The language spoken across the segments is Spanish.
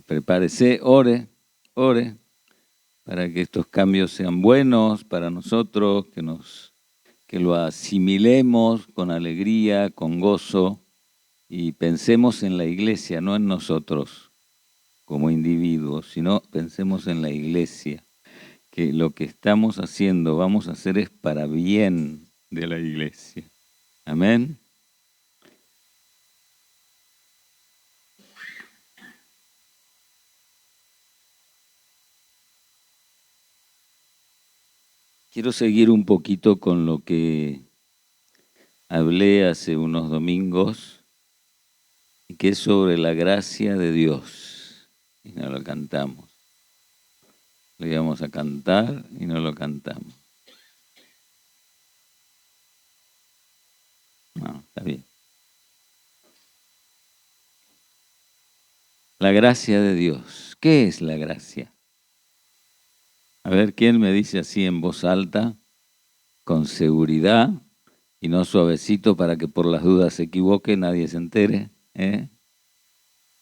prepárese, ore para que estos cambios sean buenos para nosotros, que lo asimilemos con alegría, con gozo, y pensemos en la iglesia, no en nosotros como individuos, sino pensemos en la iglesia, que lo que estamos haciendo, vamos a hacer es para bien de la iglesia. Amén. Quiero seguir un poquito con lo que hablé hace unos domingos, que es sobre la gracia de Dios. Y no lo cantamos. Lo íbamos a cantar y no lo cantamos. No, está bien. La gracia de Dios. ¿Qué es la gracia? A ver, ¿quién me dice así en voz alta, con seguridad, y no suavecito para que por las dudas se equivoque, nadie se entere?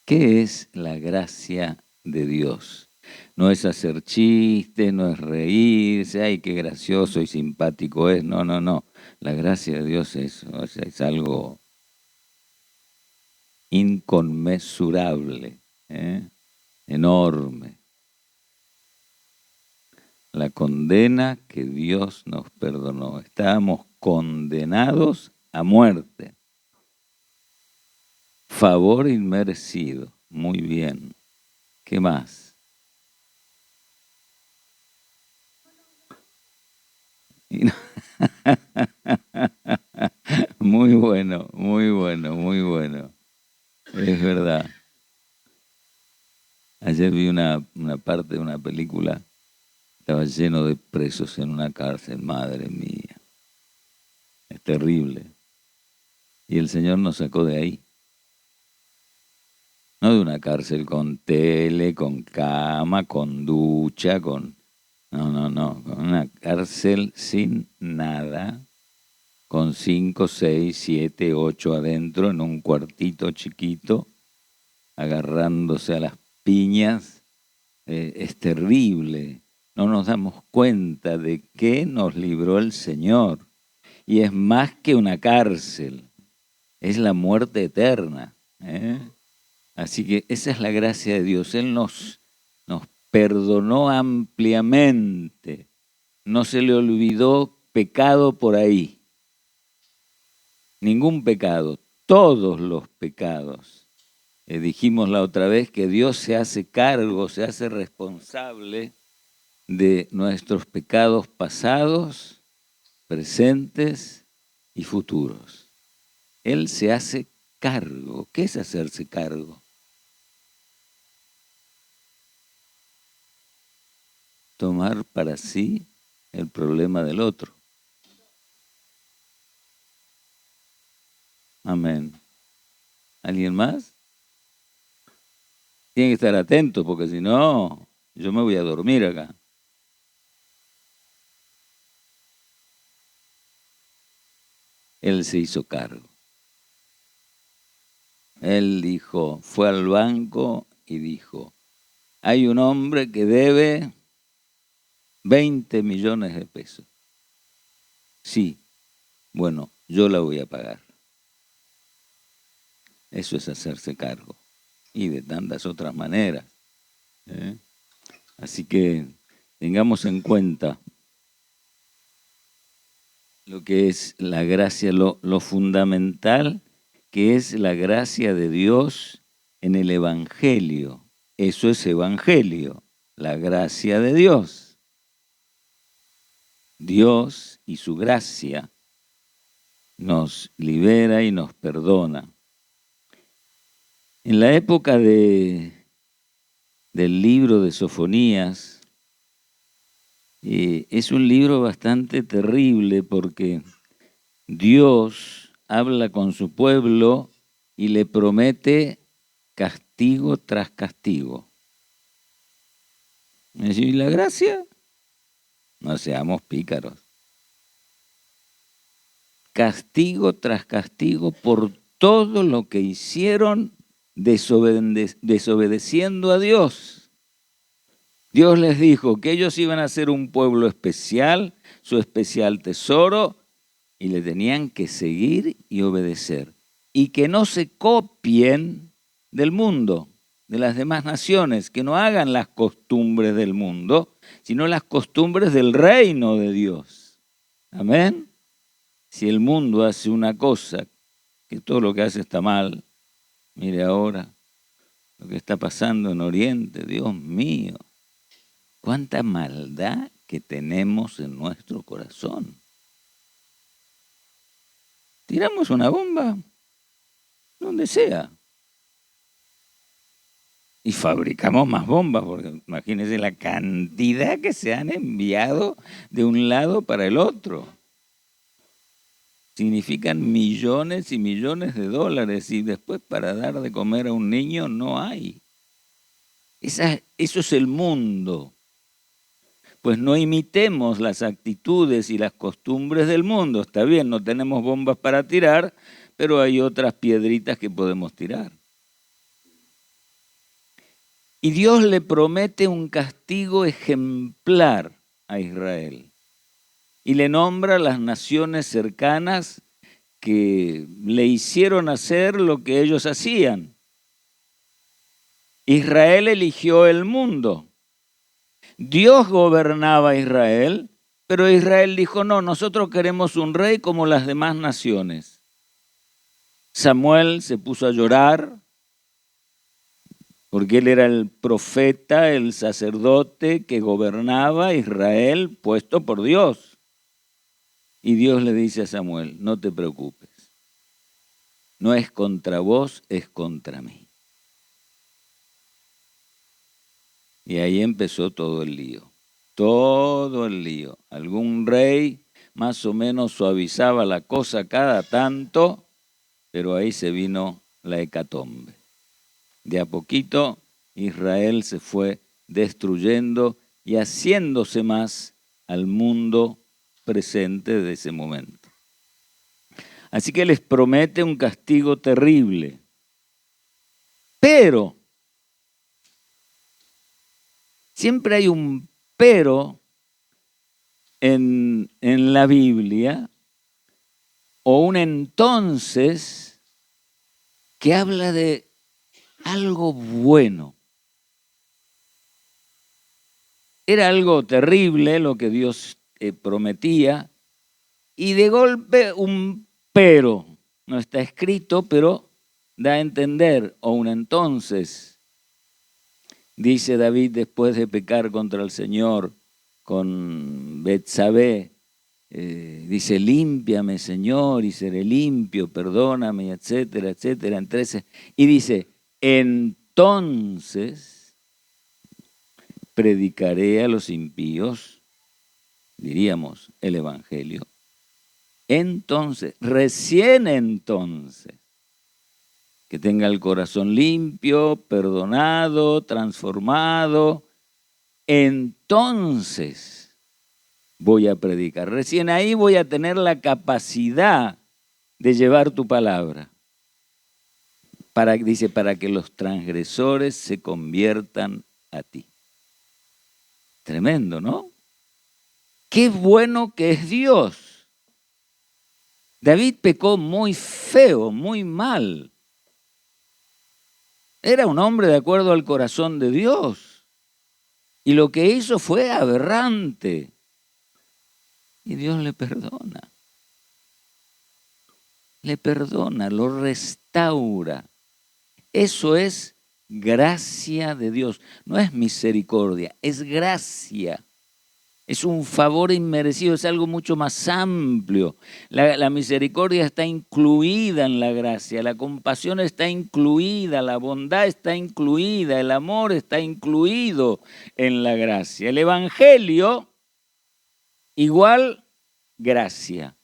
¿Qué es la gracia de Dios? No es hacer chistes, no es reírse, ay, qué gracioso y simpático es. No, no, no. La gracia de Dios es algo inconmensurable, enorme. La condena que Dios nos perdonó. Estábamos condenados a muerte. Favor inmerecido. Muy bien. ¿Qué más? Muy bueno, muy bueno, muy bueno. Es verdad. Ayer vi una parte de una película, estaba lleno de presos en una cárcel, madre mía. Es terrible. Y el Señor nos sacó de ahí. No de una cárcel con tele, con cama, con ducha, con... No, no, no. Con una cárcel sin nada, con 5, 6, 7, 8 adentro, en un cuartito chiquito, agarrándose a las piñas. Es terrible. No nos damos cuenta de qué nos libró el Señor. Y es más que una cárcel, es la muerte eterna. Así que esa es la gracia de Dios. Él nos perdonó ampliamente. No se le olvidó pecado por ahí. Ningún pecado, todos los pecados. Dijimos la otra vez que Dios se hace cargo, se hace responsable de nuestros pecados pasados, presentes y futuros. Él se hace cargo. ¿Qué es hacerse cargo? Tomar para sí el problema del otro. Amén. ¿Alguien más? Tienen que estar atentos porque si no, yo me voy a dormir acá. Él se hizo cargo. Él dijo, fue al banco y dijo, hay un hombre que debe 20 millones de pesos. Sí, bueno, yo la voy a pagar. Eso es hacerse cargo. Y de tantas otras maneras. Así que tengamos en cuenta lo que es la gracia, lo fundamental que es la gracia de Dios en el Evangelio. Eso es Evangelio, la gracia de Dios. Dios y su gracia nos libera y nos perdona. En la época del libro de Sofonías, es un libro bastante terrible porque Dios habla con su pueblo y le promete castigo tras castigo. ¿Y la gracia? No seamos pícaros. Castigo tras castigo por todo lo que hicieron desobedeciendo a Dios. Dios les dijo que ellos iban a ser un pueblo especial, su especial tesoro, y le tenían que seguir y obedecer. Y que no se copien del mundo, de las demás naciones, que no hagan las costumbres del mundo, sino las costumbres del reino de Dios. Amén. Si el mundo hace una cosa, que todo lo que hace está mal, mire ahora lo que está pasando en Oriente, Dios mío, cuánta maldad que tenemos en nuestro corazón. Tiramos una bomba donde sea y fabricamos más bombas, porque imagínense la cantidad que se han enviado de un lado para el otro. Significan millones y millones de dólares y después para dar de comer a un niño no hay. Eso es el mundo. Pues no imitemos las actitudes y las costumbres del mundo. Está bien, no tenemos bombas para tirar, pero hay otras piedritas que podemos tirar. Y Dios le promete un castigo ejemplar a Israel. Y le nombra a las naciones cercanas que le hicieron hacer lo que ellos hacían. Israel eligió el mundo. Dios gobernaba a Israel, pero Israel dijo, no, nosotros queremos un rey como las demás naciones. Samuel se puso a llorar porque él era el profeta, el sacerdote que gobernaba Israel puesto por Dios. Y Dios le dice a Samuel, no te preocupes, no es contra vos, es contra mí. Y ahí empezó todo el lío. Todo el lío. Algún rey más o menos suavizaba la cosa cada tanto, pero ahí se vino la hecatombe. De a poquito Israel se fue destruyendo y haciéndose más al mundo presente de ese momento. Así que les promete un castigo terrible. Pero, siempre hay un pero en la Biblia, o un entonces que habla de algo bueno. Era algo terrible lo que Dios prometía, y de golpe un pero. No está escrito, pero da a entender, o un entonces. Dice David después de pecar contra el Señor con Betsabé, dice, límpiame, Señor, y seré limpio, perdóname, etcétera, etcétera. Y dice, entonces predicaré a los impíos, diríamos, el Evangelio. Entonces, recién entonces, que tenga el corazón limpio, perdonado, transformado, entonces voy a predicar. Recién ahí voy a tener la capacidad de llevar tu palabra. Dice, para que los transgresores se conviertan a ti. Tremendo, ¿no? Qué bueno que es Dios. David pecó muy feo, muy mal. Era un hombre de acuerdo al corazón de Dios. Y lo que hizo fue aberrante. Y Dios le perdona. Le perdona, lo restaura. Eso es gracia de Dios. No es misericordia, es gracia. Es un favor inmerecido, es algo mucho más amplio. La misericordia está incluida en la gracia, la compasión está incluida, la bondad está incluida, el amor está incluido en la gracia. El Evangelio, igual gracia.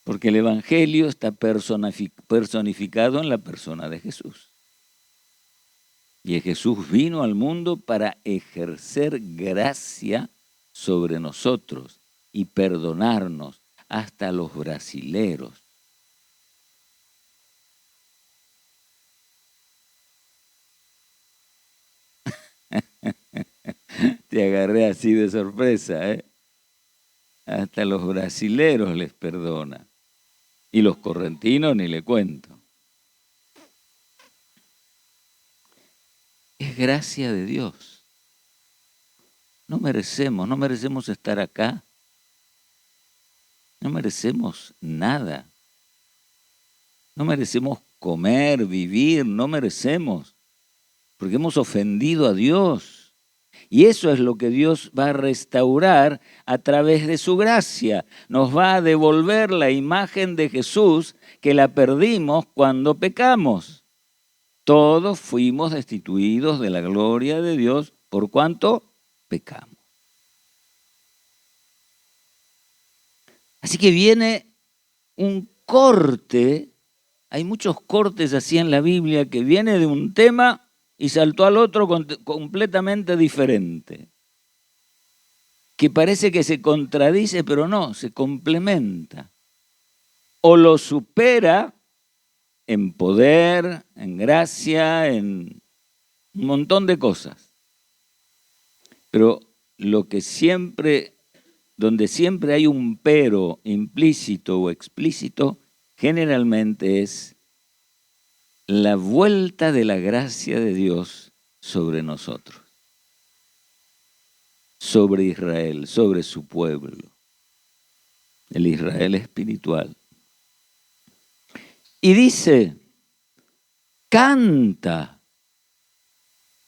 Porque el Evangelio está personificado en la persona de Jesús. Y Jesús vino al mundo para ejercer gracia sobre nosotros y perdonarnos hasta los brasileros. Te agarré así de sorpresa, ¿eh? Hasta los brasileros les perdona. Y los correntinos ni le cuento. Es gracia de Dios. No merecemos estar acá. No merecemos nada. No merecemos comer, vivir, no merecemos. Porque hemos ofendido a Dios. Y eso es lo que Dios va a restaurar a través de su gracia. Nos va a devolver la imagen de Jesús que la perdimos cuando pecamos. Todos fuimos destituidos de la gloria de Dios por cuanto pecamos. Así que viene un corte, hay muchos cortes así en la Biblia, que viene de un tema y saltó al otro completamente diferente, que parece que se contradice, pero no, se complementa. O lo supera en poder, en gracia, en un montón de cosas. Pero lo que siempre, donde siempre hay un pero implícito o explícito, generalmente es la vuelta de la gracia de Dios sobre nosotros, sobre Israel, sobre su pueblo, el Israel espiritual. Y dice, canta.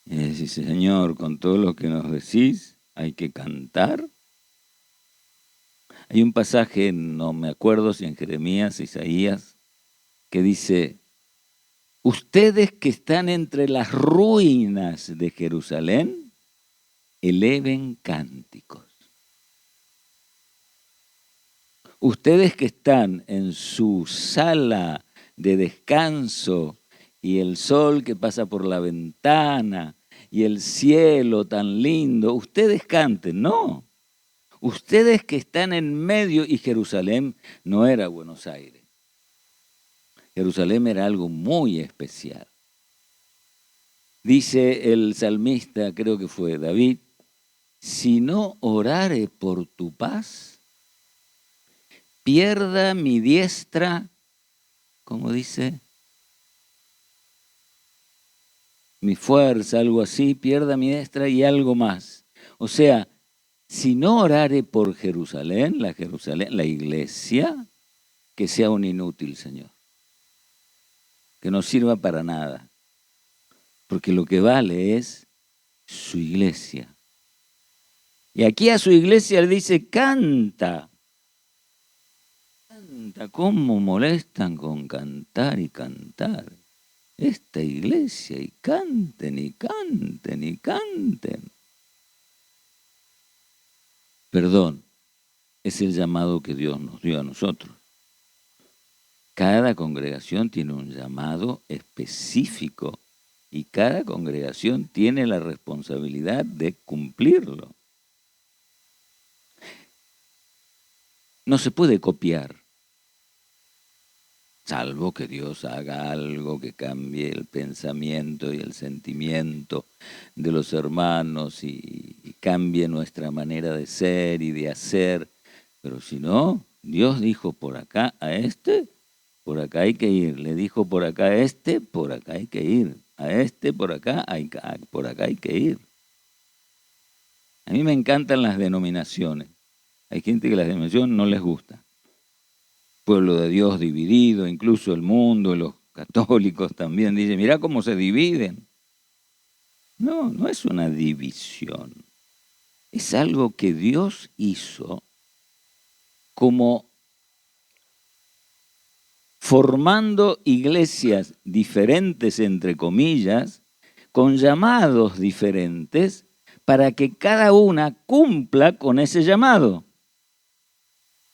Y dice, Señor, con todo lo que nos decís, hay que cantar. Hay un pasaje, no me acuerdo si en Jeremías, Isaías, que dice, ustedes que están entre las ruinas de Jerusalén, eleven cánticos. Ustedes que están en su sala de descanso y el sol que pasa por la ventana y el cielo tan lindo, ustedes canten, no. Ustedes que están en medio, y Jerusalén no era Buenos Aires. Jerusalén era algo muy especial. Dice el salmista, creo que fue David, si no orare por tu paz, pierda mi diestra, ¿cómo dice? Mi fuerza, algo así, pierda mi diestra y algo más. O sea, si no orare por Jerusalén, la iglesia, que sea un inútil, Señor. Que no sirva para nada. Porque lo que vale es su iglesia. Y aquí a su iglesia le dice, canta. Canta, ¿cómo molestan con cantar y cantar? Esta iglesia, y canten, y canten, y canten. Perdón, es el llamado que Dios nos dio a nosotros. Cada congregación tiene un llamado específico y cada congregación tiene la responsabilidad de cumplirlo. No se puede copiar, salvo que Dios haga algo que cambie el pensamiento y el sentimiento de los hermanos y cambie nuestra manera de ser y de hacer. Pero si no, Dios dijo por acá a este, por acá hay que ir. Le dijo por acá a este, por acá hay que ir. A este, por acá hay que ir. A mí me encantan las denominaciones. Hay gente que las denominaciones no les gusta. Pueblo de Dios dividido, incluso el mundo, los católicos también dicen, mirá cómo se dividen. No, no es una división. Es algo que Dios hizo como formando iglesias diferentes, entre comillas, con llamados diferentes, para que cada una cumpla con ese llamado.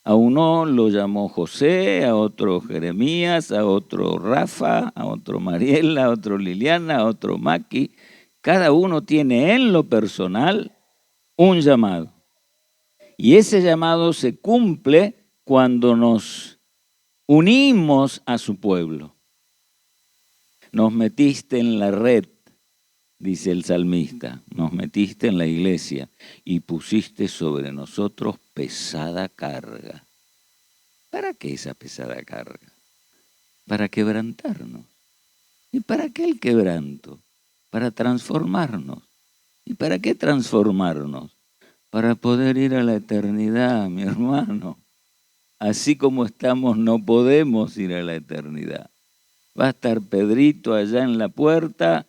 A uno lo llamó José, a otro Jeremías, a otro Rafa, a otro Mariela, a otro Liliana, a otro Maki. Cada uno tiene en lo personal un llamado. Y ese llamado se cumple cuando nos unimos a su pueblo. Nos metiste en la red dice el salmista, nos metiste en la iglesia y pusiste sobre nosotros pesada carga. ¿Para qué esa pesada carga? Para quebrantarnos. ¿Y para qué el quebranto? Para transformarnos. ¿Y para qué transformarnos? Para poder ir a la eternidad, mi hermano. Así como estamos, no podemos ir a la eternidad. Va a estar Pedrito allá en la puerta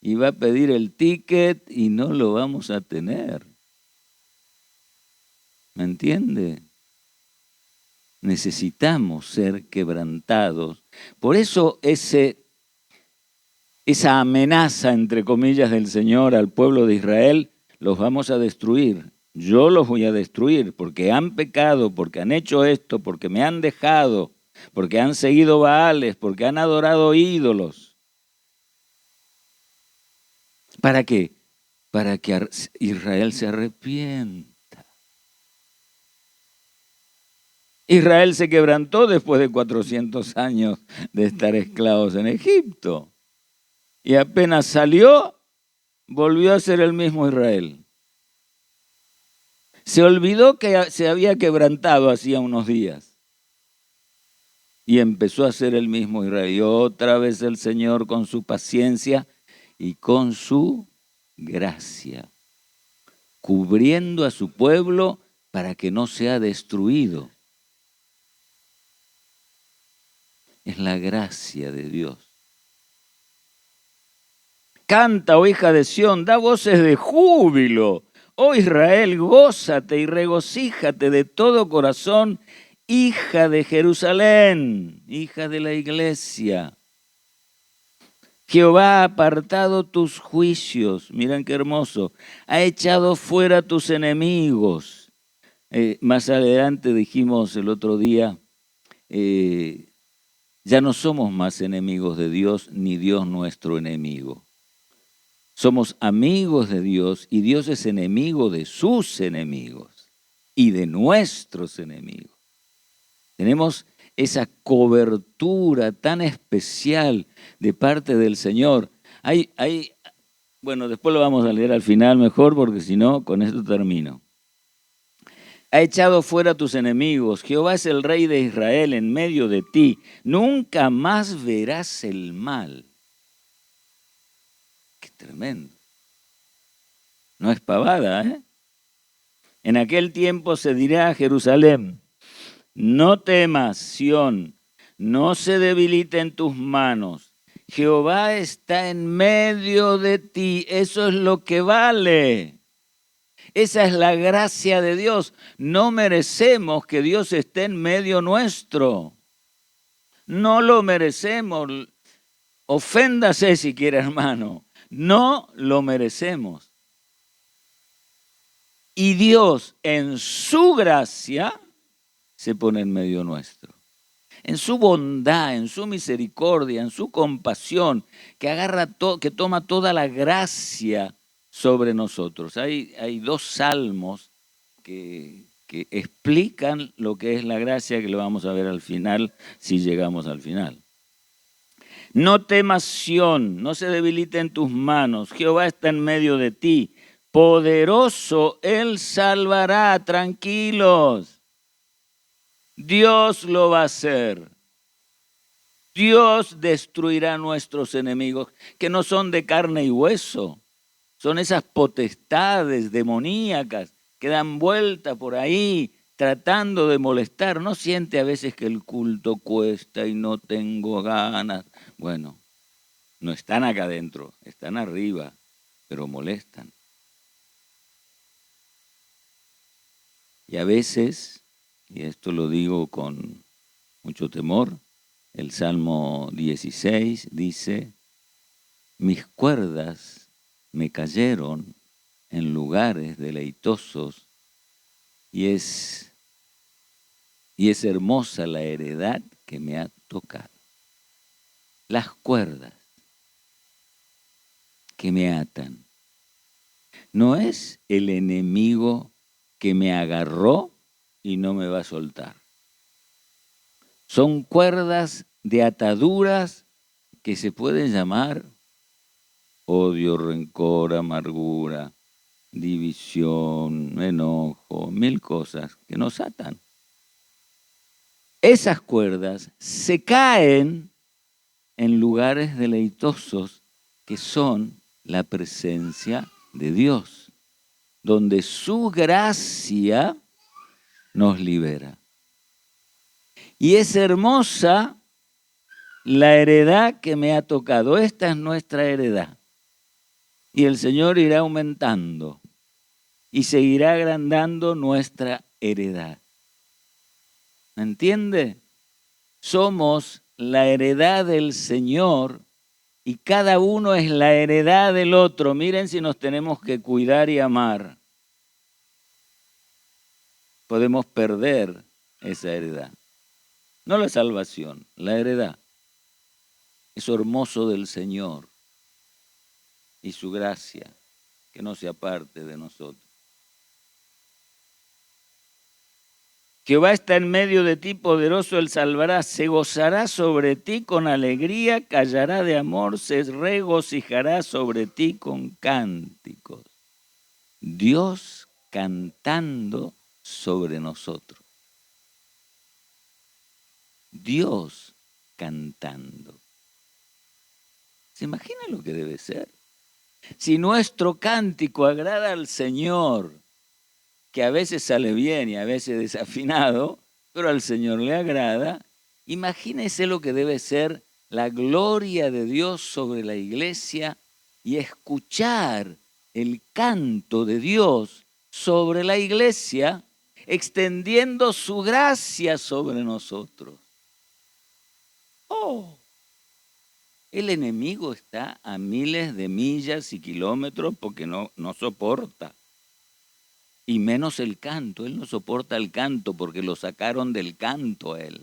y va a pedir el ticket y no lo vamos a tener. ¿Me entiende? Necesitamos ser quebrantados. Por eso esa amenaza, entre comillas, del Señor al pueblo de Israel, los vamos a destruir. Yo los voy a destruir porque han pecado, porque han hecho esto, porque me han dejado, porque han seguido Baales, porque han adorado ídolos. ¿Para qué? Para que Israel se arrepienta. Israel se quebrantó después de 400 años de estar esclavos en Egipto. Y apenas salió, volvió a ser el mismo Israel. Se olvidó que se había quebrantado hacía unos días. Y empezó a ser el mismo Israel. Y otra vez el Señor con su paciencia y con su gracia, cubriendo a su pueblo para que no sea destruido. Es la gracia de Dios. Canta, oh hija de Sión, da voces de júbilo. Oh Israel, gózate y regocíjate de todo corazón, hija de Jerusalén, hija de la iglesia. Jehová ha apartado tus juicios, miren qué hermoso, ha echado fuera tus enemigos. Más adelante dijimos el otro día, ya no somos más enemigos de Dios, ni Dios nuestro enemigo. Somos amigos de Dios y Dios es enemigo de sus enemigos y de nuestros enemigos. Tenemos esa cobertura tan especial de parte del Señor. Bueno, después lo vamos a leer al final mejor porque si no, con esto termino. Ha echado fuera tus enemigos. Jehová es el Rey de Israel en medio de ti. Nunca más verás el mal. Qué tremendo. No es pavada, ¿eh? En aquel tiempo se dirá a Jerusalén, no temas, Sión, no se debiliten tus manos. Jehová está en medio de ti, eso es lo que vale. Esa es la gracia de Dios. No merecemos que Dios esté en medio nuestro. No lo merecemos. Oféndase si quiere, hermano. No lo merecemos. Y Dios, en su gracia, se pone en medio nuestro. En su bondad, en su misericordia, en su compasión, que toma toda la gracia sobre nosotros. Hay dos salmos que explican lo que es la gracia, que lo vamos a ver al final, si llegamos al final. No temas, Sión, no se debilite en tus manos. Jehová está en medio de ti. Poderoso, Él salvará, tranquilos. Dios lo va a hacer. Dios destruirá a nuestros enemigos, que no son de carne y hueso. Son esas potestades demoníacas que dan vuelta por ahí tratando de molestar. ¿No siente a veces que el culto cuesta y no tengo ganas? Bueno, no están acá adentro, están arriba, pero molestan. Y a veces, y esto lo digo con mucho temor, el Salmo 16 dice, mis cuerdas me cayeron en lugares deleitosos y es hermosa la heredad que me ha tocado. Las cuerdas que me atan. No es el enemigo que me agarró y no me va a soltar. Son cuerdas de ataduras que se pueden llamar odio, rencor, amargura, división, enojo, 1000 cosas que nos atan. Esas cuerdas se caen en lugares deleitosos que son la presencia de Dios, donde su gracia nos libera. Y es hermosa la heredad que me ha tocado. Esta es nuestra heredad. Y el Señor irá aumentando y seguirá agrandando nuestra heredad. ¿Me entiende? Somos la heredad del Señor y cada uno es la heredad del otro. Miren si nos tenemos que cuidar y amar. Podemos perder esa heredad. No la salvación, la heredad. Es hermoso del Señor y su gracia, que no se aparte de nosotros. Jehová está en medio de ti, poderoso Él salvará, se gozará sobre ti con alegría, callará de amor, se regocijará sobre ti con cánticos. Dios cantando sobre nosotros. Dios cantando. ¿Se imagina lo que debe ser? Si nuestro cántico agrada al Señor, que a veces sale bien y a veces desafinado, pero al Señor le agrada, imagínese lo que debe ser la gloria de Dios sobre la iglesia y escuchar el canto de Dios sobre la iglesia, extendiendo su gracia sobre nosotros. ¡Oh! El enemigo está a miles de millas y kilómetros porque no soporta. Y menos el canto. Él no soporta el canto porque lo sacaron del canto a él.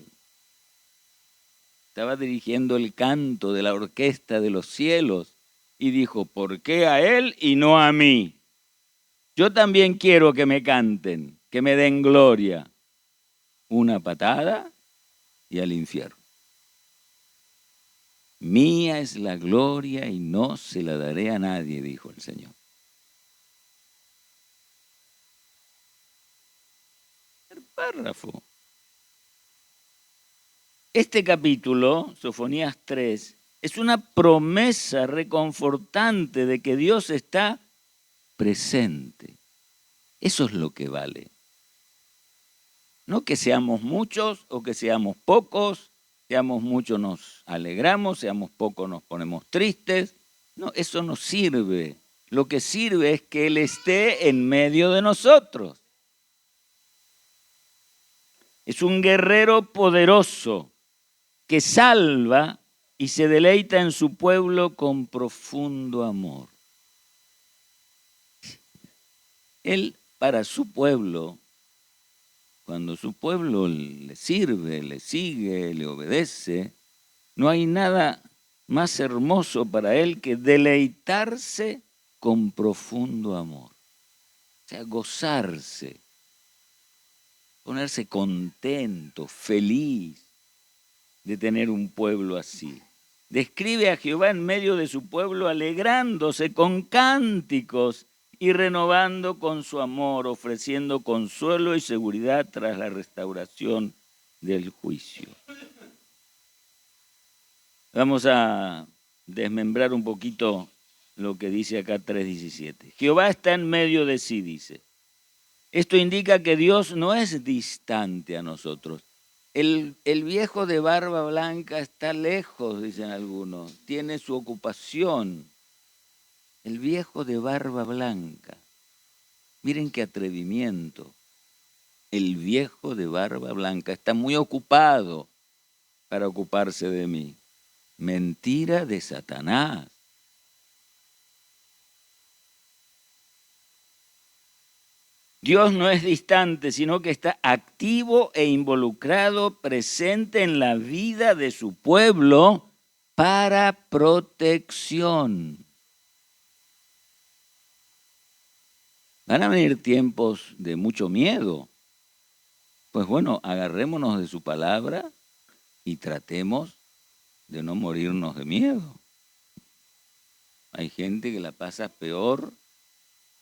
Estaba dirigiendo el canto de la orquesta de los cielos y dijo, ¿por qué a él y no a mí? Yo también quiero que me canten, que me den gloria. Una patada y al infierno. Mía es la gloria y no se la daré a nadie, dijo el Señor. El párrafo. Este capítulo, Sofonías 3, es una promesa reconfortante de que Dios está presente. Eso es lo que vale. No que seamos muchos o que seamos pocos, seamos muchos nos alegramos, seamos pocos nos ponemos tristes. No, eso no sirve. Lo que sirve es que Él esté en medio de nosotros. Es un guerrero poderoso que salva y se deleita en su pueblo con profundo amor. Él, para su pueblo, cuando su pueblo le sirve, le sigue, le obedece, no hay nada más hermoso para él que deleitarse con profundo amor. O sea, gozarse, ponerse contento, feliz de tener un pueblo así. Describe a Jehová en medio de su pueblo alegrándose con cánticos y renovando con su amor, ofreciendo consuelo y seguridad tras la restauración del juicio. Vamos a desmembrar un poquito lo que dice acá 3:17. Jehová está en medio de sí, dice. Esto indica que Dios no es distante a nosotros. El viejo de barba blanca está lejos, dicen algunos, tiene su ocupación. El viejo de barba blanca. Miren qué atrevimiento. El viejo de barba blanca está muy ocupado para ocuparse de mí. Mentira de Satanás. Dios no es distante, sino que está activo e involucrado, presente en la vida de su pueblo para protección. Van a venir tiempos de mucho miedo. Pues bueno, agarrémonos de su palabra y tratemos de no morirnos de miedo. Hay gente que la pasa peor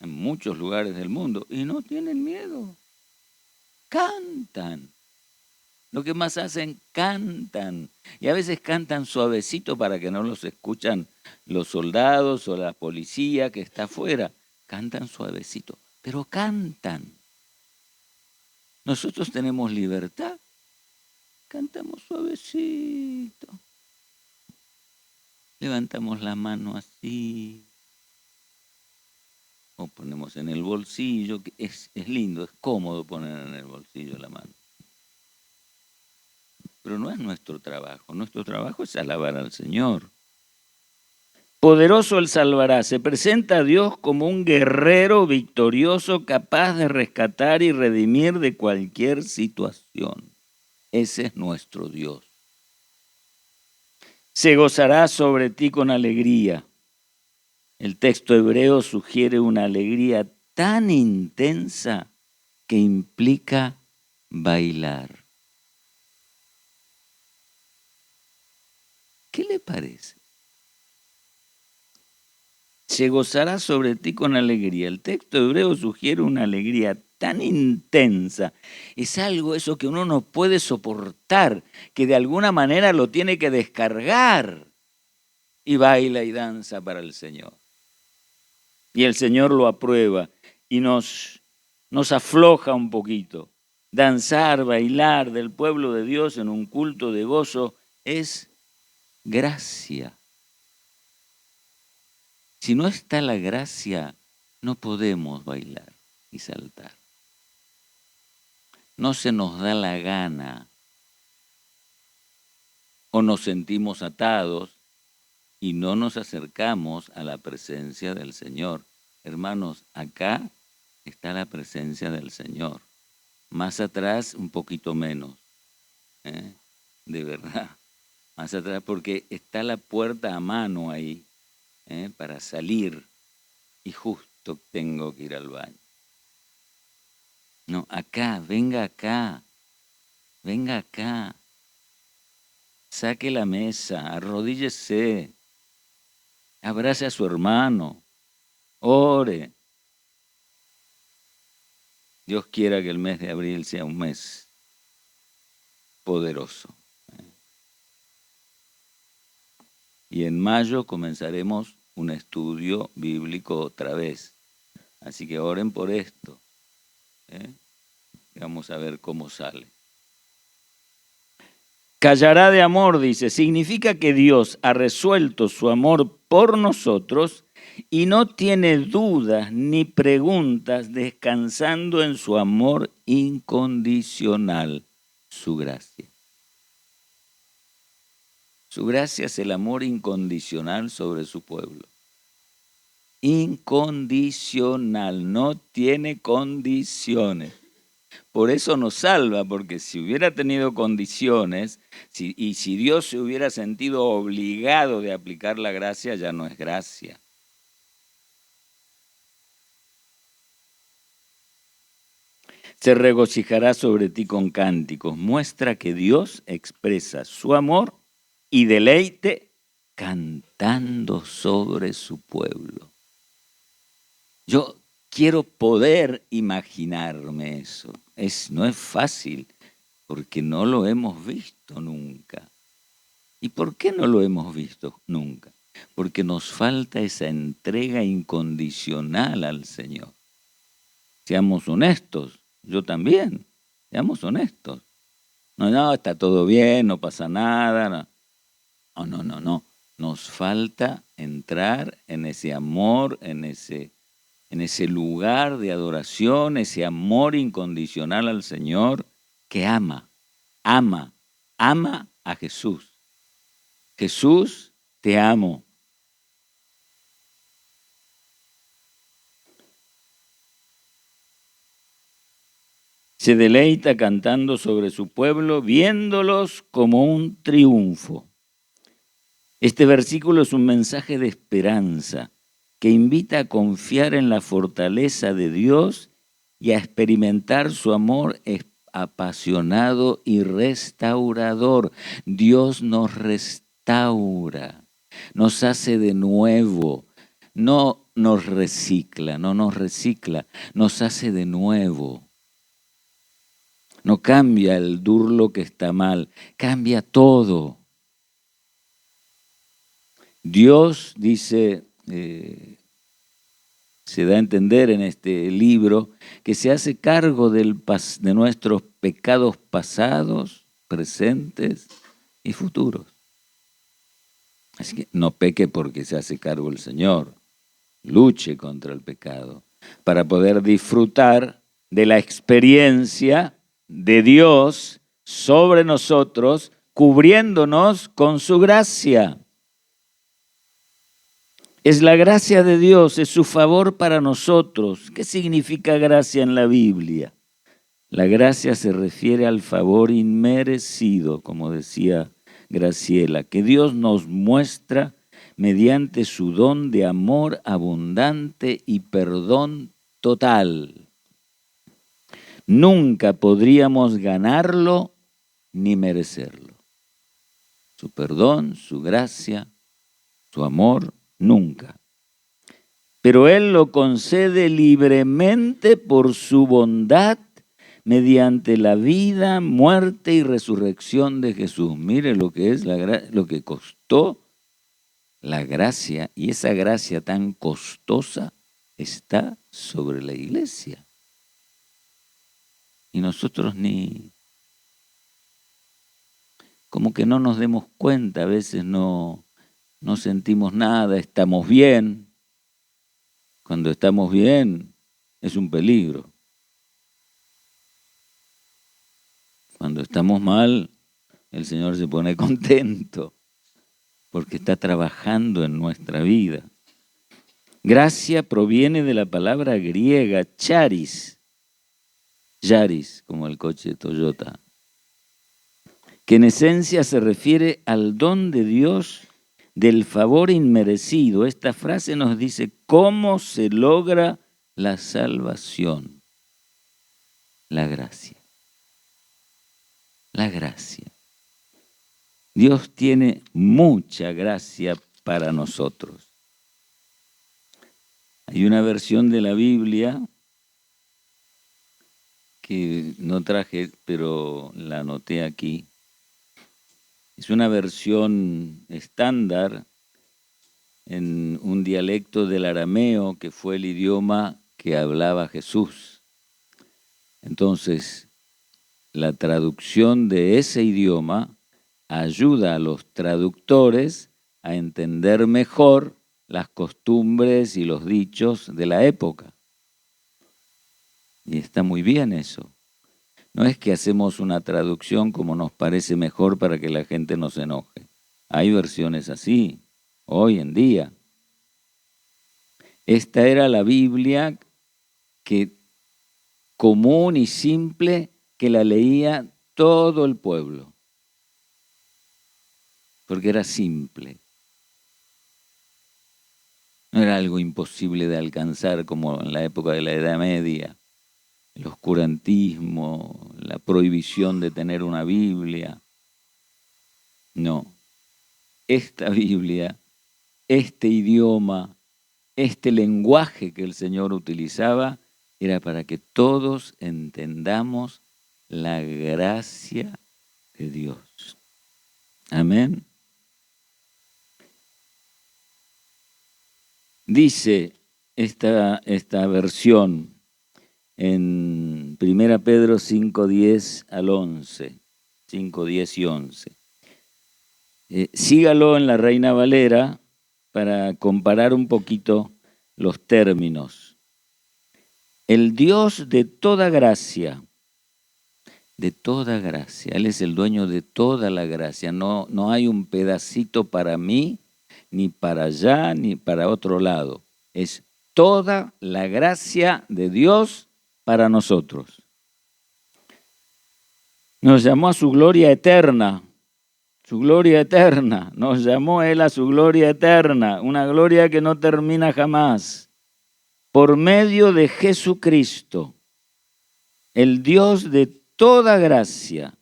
en muchos lugares del mundo y no tienen miedo. Cantan. Lo que más hacen, cantan. Y a veces cantan suavecito para que no los escuchan los soldados o la policía que está afuera. Cantan suavecito, pero cantan. Nosotros tenemos libertad. Cantamos suavecito. Levantamos la mano así. O ponemos en el bolsillo, que es lindo, es cómodo poner en el bolsillo la mano. Pero no es nuestro trabajo es alabar al Señor. Poderoso Él salvará, se presenta a Dios como un guerrero victorioso capaz de rescatar y redimir de cualquier situación. Ese es nuestro Dios. Se gozará sobre ti con alegría. El texto hebreo sugiere una alegría tan intensa que implica bailar. ¿Qué le parece? Se gozará sobre ti con alegría. El texto hebreo sugiere una alegría tan intensa. Es algo eso que uno no puede soportar, que de alguna manera lo tiene que descargar. Y baila y danza para el Señor. Y el Señor lo aprueba y nos afloja un poquito. Danzar, bailar del pueblo de Dios en un culto de gozo es gracia. Si no está la gracia, no podemos bailar y saltar. No se nos da la gana o nos sentimos atados y no nos acercamos a la presencia del Señor. Hermanos, acá está la presencia del Señor. Más atrás, un poquito menos. De verdad. Más atrás, porque está la puerta a mano ahí. Para salir y justo tengo que ir al baño. No, acá, venga acá, saque la mesa, arrodíllese, abrace a su hermano, ore. Dios quiera que el mes de abril sea un mes poderoso. Y en mayo comenzaremos un estudio bíblico otra vez. Así que oren por esto. Vamos a ver cómo sale. Callará de amor, dice, significa que Dios ha resuelto su amor por nosotros y no tiene dudas ni preguntas, descansando en su amor incondicional, su gracia. Su gracia es el amor incondicional sobre su pueblo. Incondicional, no tiene condiciones. Por eso nos salva, porque si hubiera tenido condiciones y si Dios se hubiera sentido obligado de aplicar la gracia, ya no es gracia. Se regocijará sobre ti con cánticos. Muestra que Dios expresa su amor y deleite cantando sobre su pueblo. Yo quiero poder imaginarme eso. No es fácil, porque no lo hemos visto nunca. ¿Y por qué no lo hemos visto nunca? Porque nos falta esa entrega incondicional al Señor. Seamos honestos, yo también, seamos honestos. No, está todo bien, no pasa nada. No. Nos falta entrar en ese amor, en ese lugar de adoración, ese amor incondicional al Señor que ama a Jesús. Jesús, te amo. Se deleita cantando sobre su pueblo, viéndolos como un triunfo. Este versículo es un mensaje de esperanza que invita a confiar en la fortaleza de Dios y a experimentar su amor apasionado y restaurador. Dios nos restaura, nos hace de nuevo, no nos recicla, nos hace de nuevo. No cambia el durlo que está mal, cambia todo. Dios dice, se da a entender en este libro, que se hace cargo de nuestros pecados pasados, presentes y futuros. Así que no peque porque se hace cargo el Señor. Luche contra el pecado para poder disfrutar de la experiencia de Dios sobre nosotros, cubriéndonos con su gracia. Es la gracia de Dios, es su favor para nosotros. ¿Qué significa gracia en la Biblia? La gracia se refiere al favor inmerecido, como decía Graciela, que Dios nos muestra mediante su don de amor abundante y perdón total. Nunca podríamos ganarlo ni merecerlo. Su perdón, su gracia, su amor, nunca. Pero Él lo concede libremente por su bondad mediante la vida, muerte y resurrección de Jesús. Mire lo que es lo que costó la gracia, y esa gracia tan costosa está sobre la iglesia. Y nosotros como que no nos demos cuenta, a veces no sentimos nada, estamos bien. Cuando estamos bien es un peligro. Cuando estamos mal, el Señor se pone contento porque está trabajando en nuestra vida. Gracia proviene de la palabra griega charis, yaris, como el coche Toyota, que en esencia se refiere al don de Dios del favor inmerecido. Esta frase nos dice cómo se logra la salvación. La gracia. La gracia. Dios tiene mucha gracia para nosotros. Hay una versión de la Biblia que no traje, pero la anoté aquí. Es una versión estándar en un dialecto del arameo que fue el idioma que hablaba Jesús. Entonces, la traducción de ese idioma ayuda a los traductores a entender mejor las costumbres y los dichos de la época. Y está muy bien eso. No es que hacemos una traducción como nos parece mejor para que la gente no se enoje. Hay versiones así, hoy en día. Esta era la Biblia común y simple que la leía todo el pueblo. Porque era simple. No era algo imposible de alcanzar como en la época de la Edad Media. El oscurantismo, la prohibición de tener una Biblia. No. Esta Biblia, este idioma, este lenguaje que el Señor utilizaba, era para que todos entendamos la gracia de Dios. Amén. Dice esta versión en 1 Pedro 5:10 al 11, 5:10 y 11. Sígalo en la Reina Valera para comparar un poquito los términos. El Dios de toda gracia, Él es el dueño de toda la gracia. No hay un pedacito para mí, ni para allá, ni para otro lado. Es toda la gracia de Dios para nosotros. Nos llamó a su gloria eterna. Su gloria eterna. Nos llamó Él a su gloria eterna. Una gloria que no termina jamás. Por medio de Jesucristo, el Dios de toda gracia,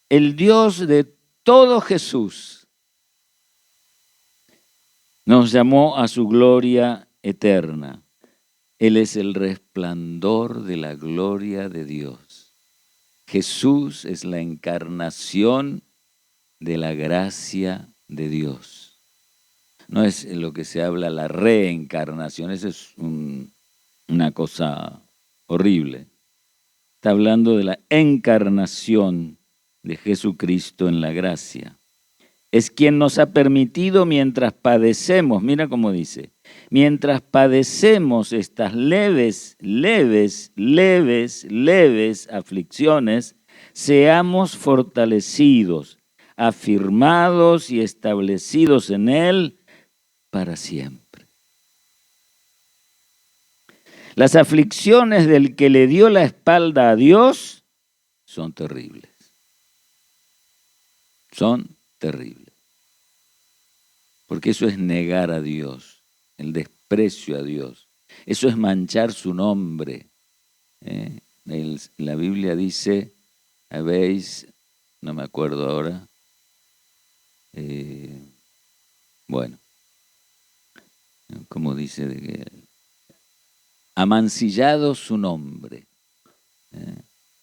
el Dios de todo Jesús. Nos llamó a su gloria eterna. Él es el resplandor de la gloria de Dios. Jesús es la encarnación de la gracia de Dios. No es lo que se habla la reencarnación, eso es una cosa horrible. Está hablando de la encarnación de Jesucristo en la gracia. Es quien nos ha permitido mientras padecemos, mira cómo dice, mientras padecemos estas leves aflicciones, seamos fortalecidos, afirmados y establecidos en Él para siempre. Las aflicciones del que le dio la espalda a Dios son terribles. Son terribles. Porque eso es negar a Dios, el desprecio a Dios. Eso es manchar su nombre. La Biblia dice, habéis, no me acuerdo ahora, bueno, como dice, de que amancillado su nombre.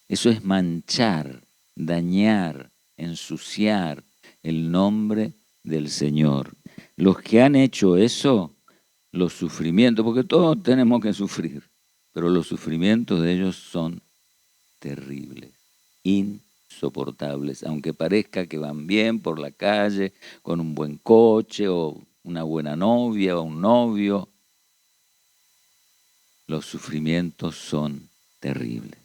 Eso es manchar, dañar, ensuciar el nombre del Señor. Los que han hecho eso, los sufrimientos, porque todos tenemos que sufrir, pero los sufrimientos de ellos son terribles, insoportables, aunque parezca que van bien por la calle, con un buen coche o una buena novia o un novio, los sufrimientos son terribles.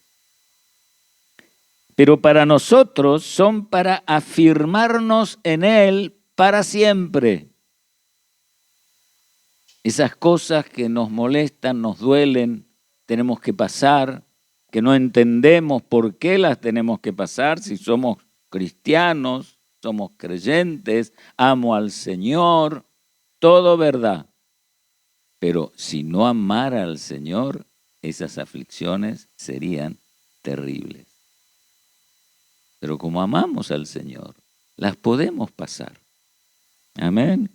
Pero para nosotros son para afirmarnos en Él para siempre. Esas cosas que nos molestan, nos duelen, tenemos que pasar, que no entendemos por qué las tenemos que pasar, si somos cristianos, somos creyentes, amo al Señor, todo verdad. Pero si no amara al Señor, esas aflicciones serían terribles. Pero como amamos al Señor, las podemos pasar. Amén.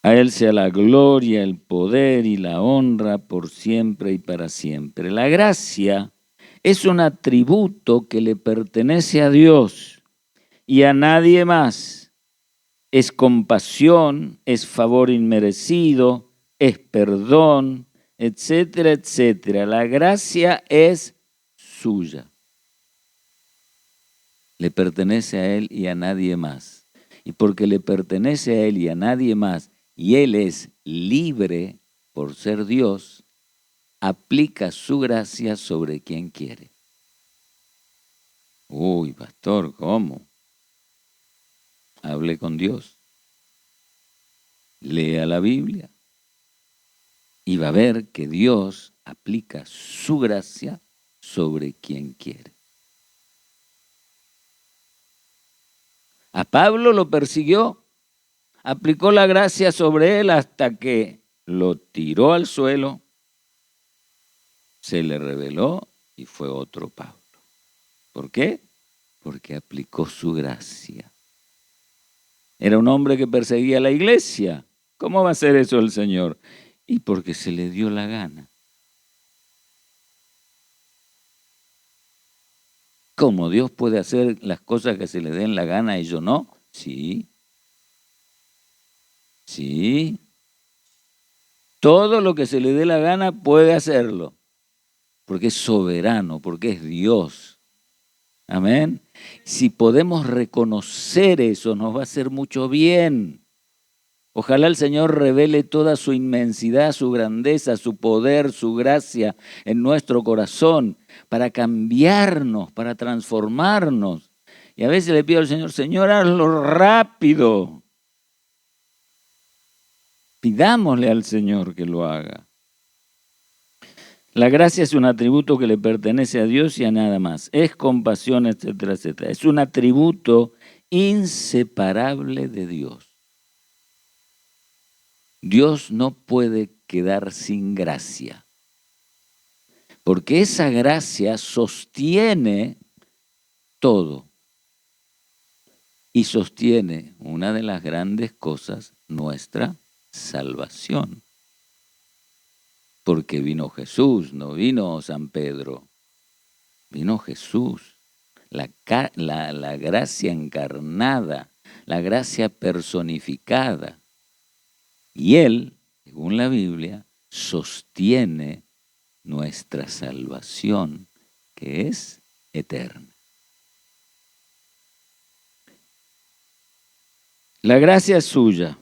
A Él sea la gloria, el poder y la honra por siempre y para siempre. La gracia es un atributo que le pertenece a Dios y a nadie más. Es compasión, es favor inmerecido, es perdón, etcétera, etcétera. La gracia es suya. Le pertenece a Él y a nadie más. Y porque le pertenece a Él y a nadie más, y Él es libre por ser Dios, aplica su gracia sobre quien quiere. Uy, pastor, ¿cómo? Hable con Dios. Lea la Biblia. Y va a ver que Dios aplica su gracia sobre quien quiere. A Pablo lo persiguió, aplicó la gracia sobre él hasta que lo tiró al suelo, se le reveló y fue otro Pablo. ¿Por qué? Porque aplicó su gracia. Era un hombre que perseguía a la iglesia. ¿Cómo va a hacer eso el Señor? Y porque se le dio la gana. ¿Cómo Dios puede hacer las cosas que se le den la gana y yo no? Sí. Sí. Todo lo que se le dé la gana puede hacerlo. Porque es soberano, porque es Dios. Amén. Si podemos reconocer eso, nos va a hacer mucho bien. Ojalá el Señor revele toda su inmensidad, su grandeza, su poder, su gracia en nuestro corazón para cambiarnos, para transformarnos. Y a veces le pido al Señor, Señor, hazlo rápido. Pidámosle al Señor que lo haga. La gracia es un atributo que le pertenece a Dios y a nada más. Es compasión, etcétera, etcétera. Es un atributo inseparable de Dios. Dios no puede quedar sin gracia, porque esa gracia sostiene todo. y sostiene una de las grandes cosas, nuestra salvación. Porque vino Jesús, no vino San Pedro, vino Jesús, la gracia encarnada, la gracia personificada. Y Él, según la Biblia, sostiene nuestra salvación, que es eterna. La gracia es suya.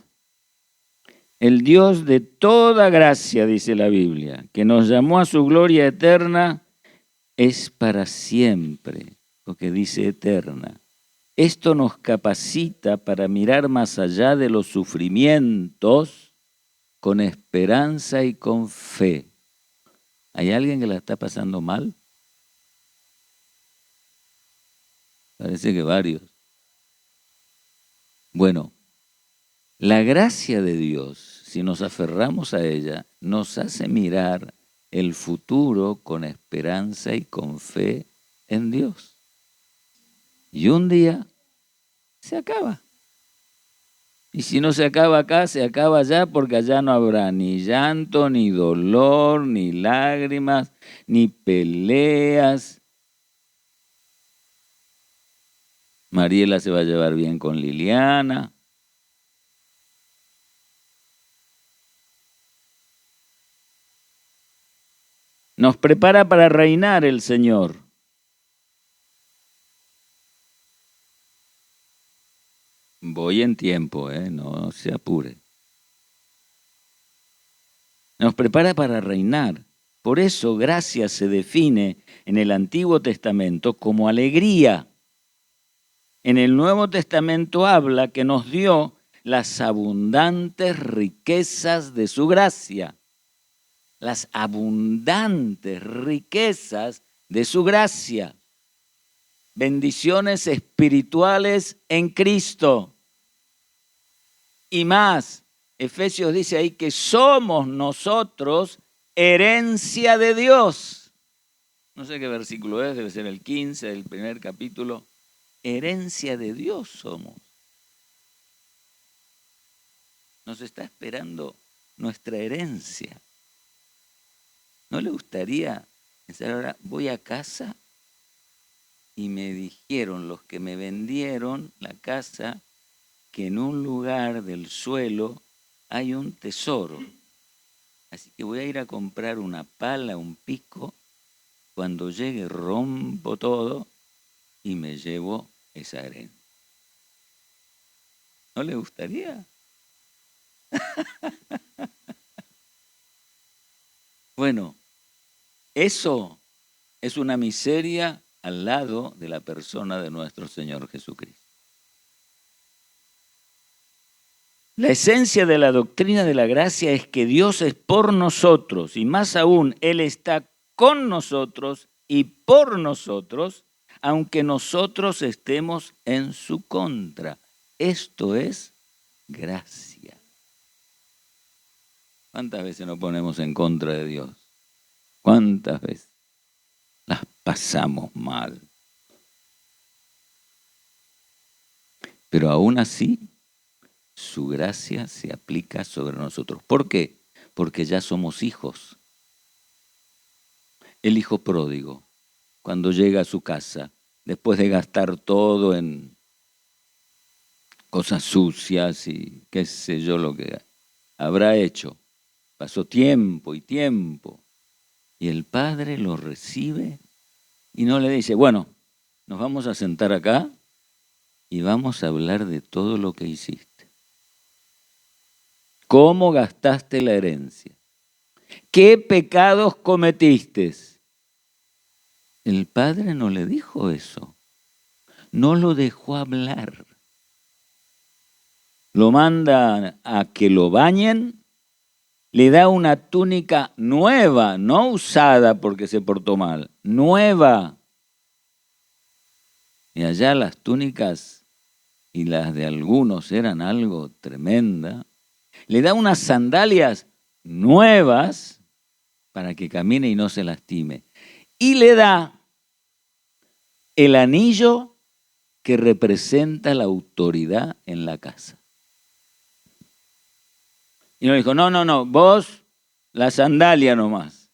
El Dios de toda gracia, dice la Biblia, que nos llamó a su gloria eterna, es para siempre, lo que dice eterna. Esto nos capacita para mirar más allá de los sufrimientos con esperanza y con fe. ¿Hay alguien que la está pasando mal? Parece que varios. Bueno, la gracia de Dios, si nos aferramos a ella, nos hace mirar el futuro con esperanza y con fe en Dios. Y un día se acaba. Y si no se acaba acá, se acaba allá, porque allá no habrá ni llanto, ni dolor, ni lágrimas, ni peleas. Mariela se va a llevar bien con Liliana. Nos prepara para reinar el Señor. Voy en tiempo, no se apure. Nos prepara para reinar. Por eso gracia se define en el Antiguo Testamento como alegría. En el Nuevo Testamento habla que nos dio las abundantes riquezas de su gracia. Las abundantes riquezas de su gracia. Bendiciones espirituales en Cristo. Y más, Efesios dice ahí que somos nosotros herencia de Dios. No sé qué versículo es, debe ser el 15 del primer capítulo. Herencia de Dios somos. Nos está esperando nuestra herencia. ¿No le gustaría pensar ahora, voy a casa y me dijeron los que me vendieron la casa que en un lugar del suelo hay un tesoro? Así que voy a ir a comprar una pala, un pico. Cuando llegue rompo todo y me llevo esa herencia. ¿No le gustaría? Bueno, eso es una miseria al lado de la persona de nuestro Señor Jesucristo. La esencia de la doctrina de la gracia es que Dios es por nosotros y más aún, Él está con nosotros y por nosotros, aunque nosotros estemos en su contra. Esto es gracia. ¿Cuántas veces nos ponemos en contra de Dios? ¿Cuántas veces las pasamos mal? Pero aún así, su gracia se aplica sobre nosotros. ¿Por qué? Porque ya somos hijos. El hijo pródigo, cuando llega a su casa, después de gastar todo en cosas sucias y qué sé yo lo que habrá hecho, pasó tiempo y tiempo, y el padre lo recibe y no le dice, bueno, nos vamos a sentar acá y vamos a hablar de todo lo que hiciste. ¿Cómo gastaste la herencia? ¿Qué pecados cometiste? El padre no le dijo eso. No lo dejó hablar. Lo manda a que lo bañen, le da una túnica nueva, no usada porque se portó mal, nueva. Y allá las túnicas y las de algunos eran algo tremenda. Le da unas sandalias nuevas para que camine y no se lastime. Y le da el anillo que representa la autoridad en la casa. Y nos dijo, no, vos la sandalia nomás.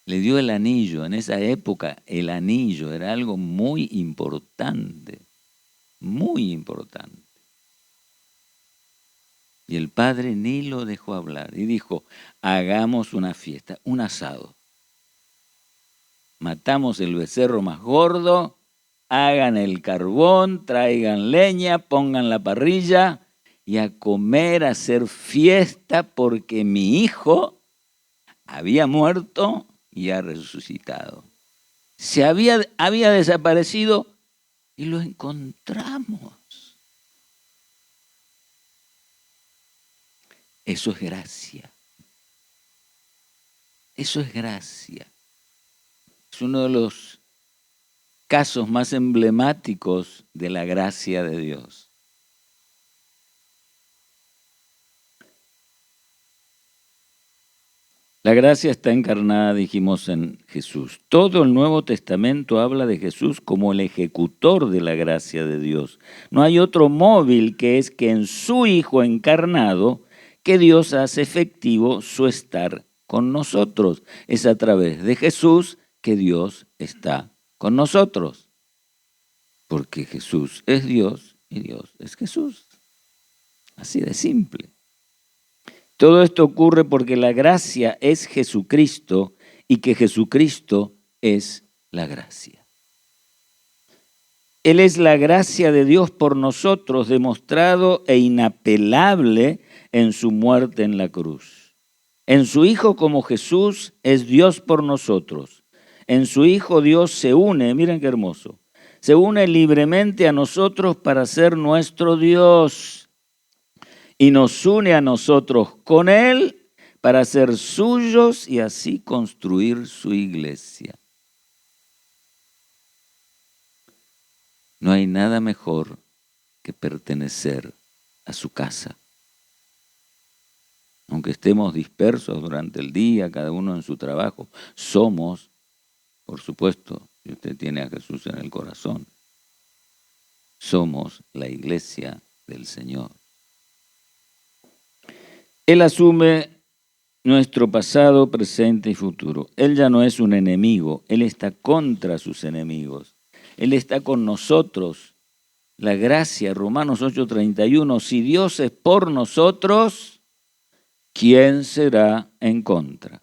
Le dio el anillo. En esa época el anillo era algo muy importante, muy importante. Y el padre ni lo dejó hablar y dijo, hagamos una fiesta, un asado. Matamos el becerro más gordo, hagan el carbón, traigan leña, pongan la parrilla y a comer, a hacer fiesta porque mi hijo había muerto y ha resucitado. Había desaparecido y lo encontramos. Eso es gracia. Eso es gracia. Es uno de los casos más emblemáticos de la gracia de Dios. La gracia está encarnada, dijimos, en Jesús. Todo el Nuevo Testamento habla de Jesús como el ejecutor de la gracia de Dios. No hay otro móvil que es que en su Hijo encarnado que Dios hace efectivo su estar con nosotros. Es a través de Jesús que Dios está con nosotros. Porque Jesús es Dios y Dios es Jesús. Así de simple. Todo esto ocurre porque la gracia es Jesucristo y que Jesucristo es la gracia. Él es la gracia de Dios por nosotros, demostrado e inapelable en su muerte en la cruz. En su Hijo como Jesús es Dios por nosotros. En su Hijo Dios se une, miren qué hermoso, se une libremente a nosotros para ser nuestro Dios. Y nos une a nosotros con Él para ser suyos y así construir su iglesia. No hay nada mejor que pertenecer a su casa. Aunque estemos dispersos durante el día, cada uno en su trabajo, somos, por supuesto, si usted tiene a Jesús en el corazón, somos la iglesia del Señor. Él asume nuestro pasado, presente y futuro. Él ya no es un enemigo, Él está contra sus enemigos. Él está con nosotros. La gracia, Romanos 8:31, si Dios es por nosotros, ¿quién será en contra?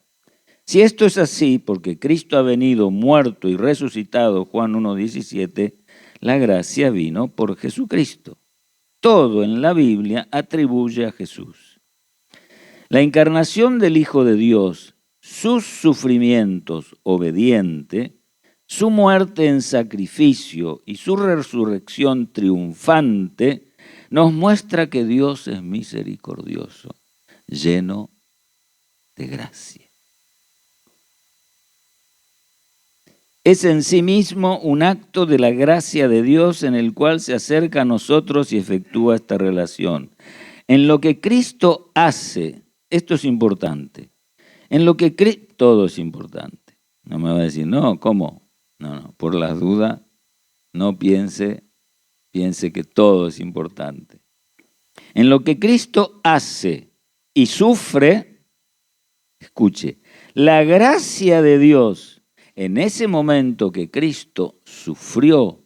Si esto es así, porque Cristo ha venido muerto y resucitado, Juan 1:17, la gracia vino por Jesucristo. Todo en la Biblia atribuye a Jesús. La encarnación del Hijo de Dios, sus sufrimientos obediente, su muerte en sacrificio y su resurrección triunfante nos muestra que Dios es misericordioso, lleno de gracia. Es en sí mismo un acto de la gracia de Dios en el cual se acerca a nosotros y efectúa esta relación. En lo que Cristo hace, esto es importante. En lo que todo es importante. No me va a decir, no, ¿cómo? No, por las dudas, no piense que todo es importante. En lo que Cristo hace y sufre, escuche, la gracia de Dios en ese momento que Cristo sufrió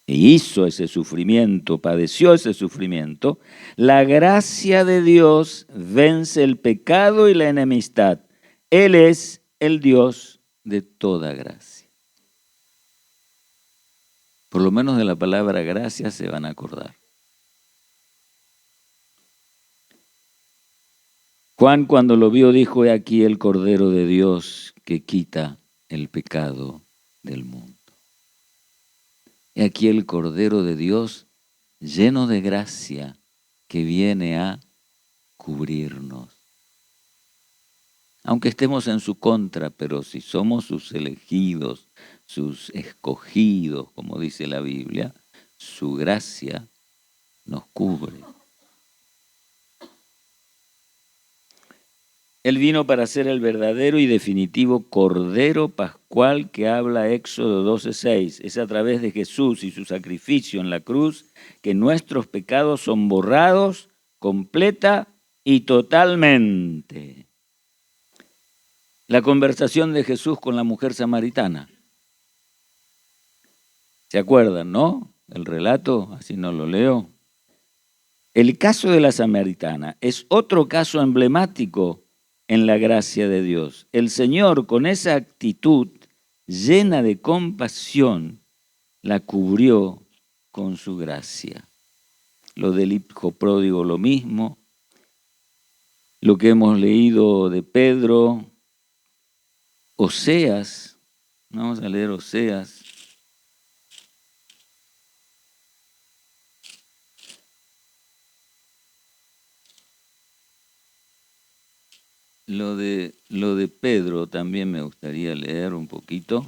e hizo ese sufrimiento, padeció ese sufrimiento, la gracia de Dios vence el pecado y la enemistad. Él es el Dios de toda gracia. Por lo menos de la palabra gracia se van a acordar. Juan cuando lo vio dijo, he aquí el Cordero de Dios que quita el pecado del mundo. He aquí el Cordero de Dios lleno de gracia que viene a cubrirnos. Aunque estemos en su contra, pero si somos sus elegidos, sus escogidos, como dice la Biblia, su gracia nos cubre. Él vino para ser el verdadero y definitivo Cordero Pascual que habla Éxodo 12:6. Es a través de Jesús y su sacrificio en la cruz que nuestros pecados son borrados completa y totalmente. La conversación de Jesús con la mujer samaritana. ¿Se acuerdan, no? El relato, así no lo leo. El caso de la samaritana es otro caso emblemático en la gracia de Dios. El Señor, con esa actitud llena de compasión, la cubrió con su gracia. Lo del hijo pródigo, lo mismo. Lo que hemos leído de Pedro, Oseas, vamos a leer Oseas. Lo de Pedro también me gustaría leer un poquito.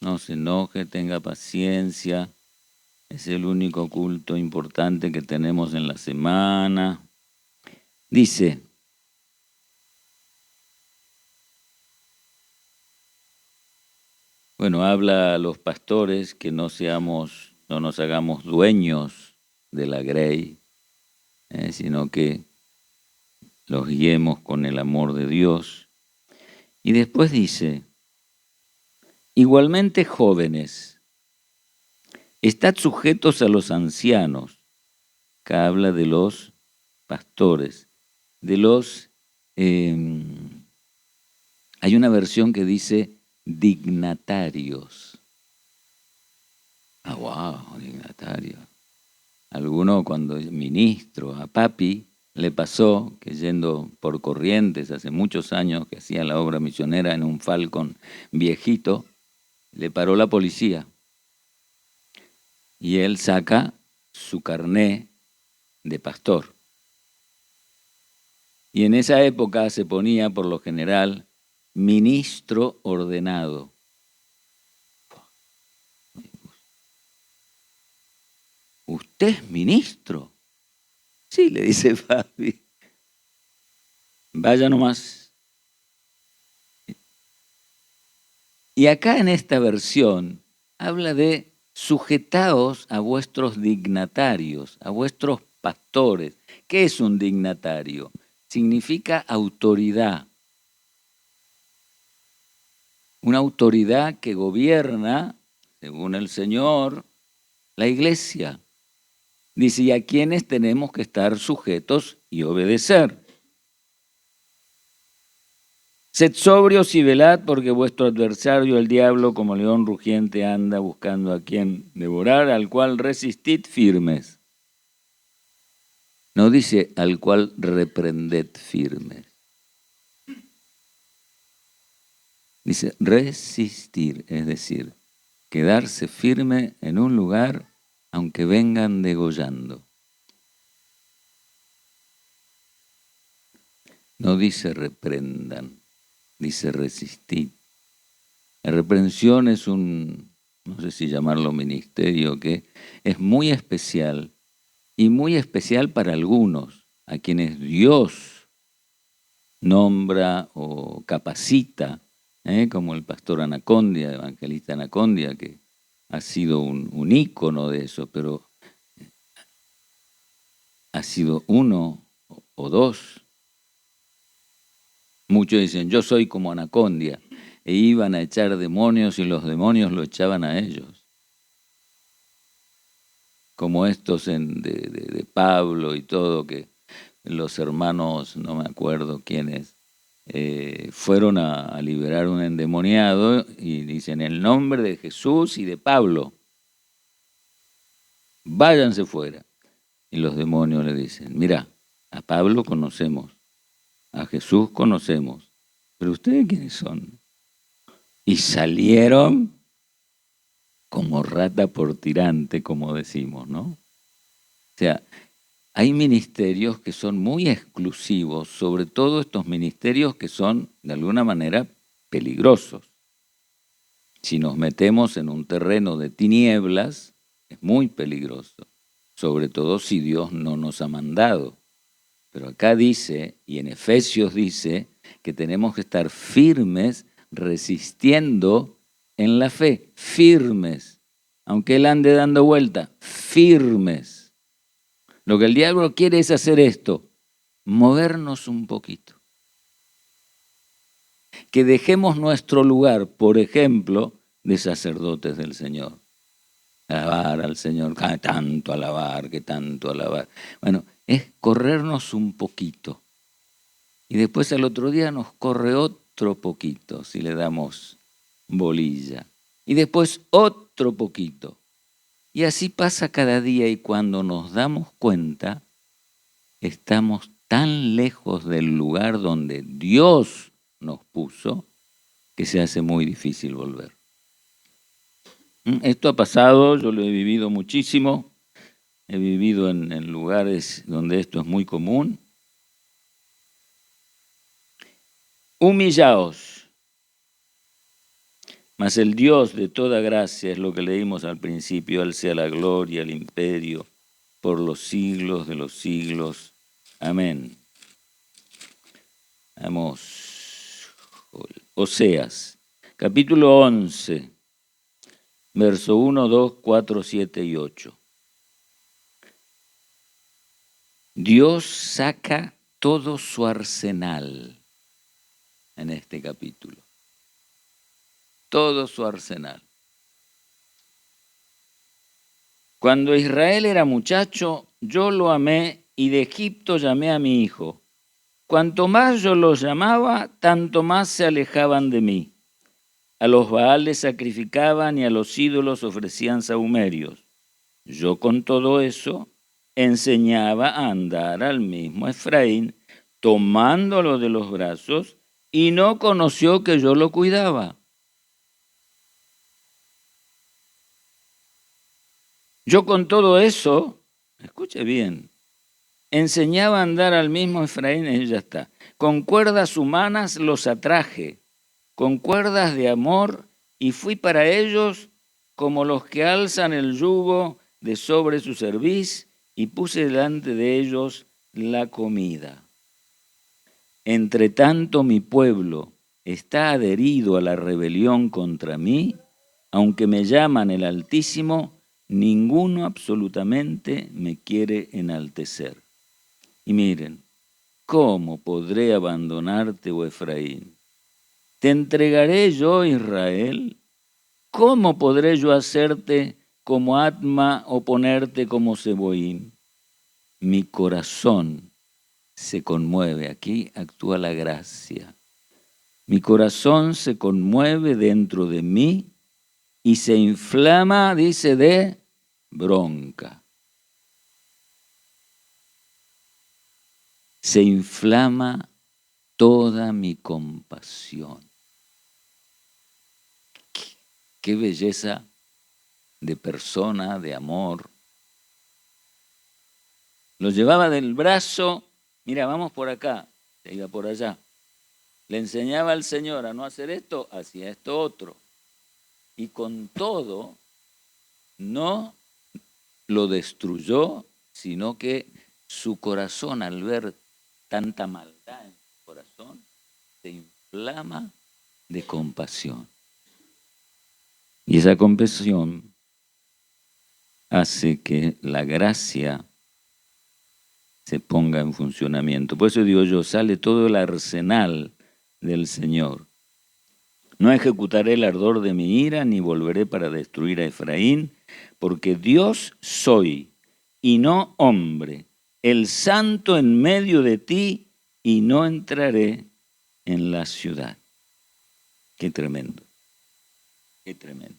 No se enoje, tenga paciencia. Es el único culto importante que tenemos en la semana. Dice, bueno, habla a los pastores que no nos hagamos dueños de la grey, sino que los guiemos con el amor de Dios. Y después dice, igualmente jóvenes, estad sujetos a los ancianos. Acá habla de los pastores, de los... hay una versión que dice dignatarios. Ah, wow, dignatarios. Alguno cuando ministro, a Papi, le pasó que yendo por Corrientes hace muchos años que hacía la obra misionera en un Falcon viejito, le paró la policía y él saca su carné de pastor. Y en esa época se ponía por lo general ministro ordenado. ¿Usted es ministro? Sí, le dice Fabi. Vaya nomás. Y acá en esta versión habla de sujetaos a vuestros dignatarios, a vuestros pastores. ¿Qué es un dignatario? Significa autoridad. Una autoridad que gobierna, según el Señor, la iglesia. Dice, y a quienes tenemos que estar sujetos y obedecer. Sed sobrios y velad, porque vuestro adversario, el diablo, como león rugiente, anda buscando a quien devorar, al cual resistid firmes. No dice al cual reprended firmes. Dice resistir, es decir, quedarse firme en un lugar aunque vengan degollando. No dice reprendan, dice resistir. La reprensión es no sé si llamarlo ministerio, que es muy especial y muy especial para algunos, a quienes Dios nombra o capacita, como el pastor Anacondia, evangelista Anacondia, que ha sido un ícono de eso, pero ha sido uno o dos. Muchos dicen, yo soy como Anacondia, e iban a echar demonios y los demonios lo echaban a ellos. Como estos de Pablo y todo, que los hermanos, no me acuerdo quiénes, fueron a liberar un endemoniado y dicen, en el nombre de Jesús y de Pablo, váyanse fuera. Y los demonios le dicen, mira, a Pablo conocemos, a Jesús conocemos, pero ¿ustedes quiénes son? Y salieron como rata por tirante, como decimos, ¿no? O sea, hay ministerios que son muy exclusivos, sobre todo estos ministerios que son, de alguna manera, peligrosos. Si nos metemos en un terreno de tinieblas, es muy peligroso, sobre todo si Dios no nos ha mandado. Pero acá dice, y en Efesios dice, que tenemos que estar firmes, resistiendo en la fe, firmes. Aunque él ande dando vuelta, firmes. Lo que el diablo quiere es hacer esto, movernos un poquito. Que dejemos nuestro lugar, por ejemplo, de sacerdotes del Señor. Alabar al Señor, que tanto alabar, que tanto alabar. Bueno, es corrernos un poquito. Y después al otro día nos corre otro poquito, si le damos bolilla. Y después otro poquito. Y así pasa cada día y cuando nos damos cuenta, estamos tan lejos del lugar donde Dios nos puso que se hace muy difícil volver. Esto ha pasado, yo lo he vivido muchísimo, he vivido en lugares donde esto es muy común. Humillaos, mas el Dios de toda gracia, es lo que leímos al principio, Él sea la gloria, el imperio, por los siglos de los siglos. Amén. Vamos, Oseas, capítulo 11, verso 1, 2, 4, 7 y 8. Dios saca todo su arsenal en este capítulo. Todo su arsenal. Cuando Israel era muchacho, yo lo amé y de Egipto llamé a mi hijo. Cuanto más yo los llamaba, tanto más se alejaban de mí. A los baales sacrificaban y a los ídolos ofrecían sahumerios. Yo con todo eso enseñaba a andar al mismo Efraín, tomándolo de los brazos, y no conoció que yo lo cuidaba. Yo con todo eso, escuche bien, enseñaba a andar al mismo Efraín, y ya está. Con cuerdas humanas los atraje, con cuerdas de amor, y fui para ellos como los que alzan el yugo de sobre su cerviz, y puse delante de ellos la comida. Entre tanto mi pueblo está adherido a la rebelión contra mí, aunque me llaman el Altísimo, ninguno absolutamente me quiere enaltecer. Y miren, ¿cómo podré abandonarte, oh Efraín? ¿Te entregaré yo, Israel? ¿Cómo podré yo hacerte como Atma o ponerte como Seboim? Mi corazón se conmueve. Aquí actúa la gracia. Mi corazón se conmueve dentro de mí y se inflama, dice, de bronca. Se inflama toda mi compasión. Qué belleza de persona, de amor. Lo llevaba del brazo, mira, vamos por acá, se iba por allá. Le enseñaba al Señor a no hacer esto, hacía esto otro. Y con todo, no lo destruyó, sino que su corazón, al ver tanta maldad en su corazón, se inflama de compasión. Y esa compasión hace que la gracia se ponga en funcionamiento. Por eso digo yo, sale todo el arsenal del Señor. No ejecutaré el ardor de mi ira, ni volveré para destruir a Efraín, porque Dios soy, y no hombre, el santo en medio de ti, y no entraré en la ciudad. Qué tremendo, qué tremendo.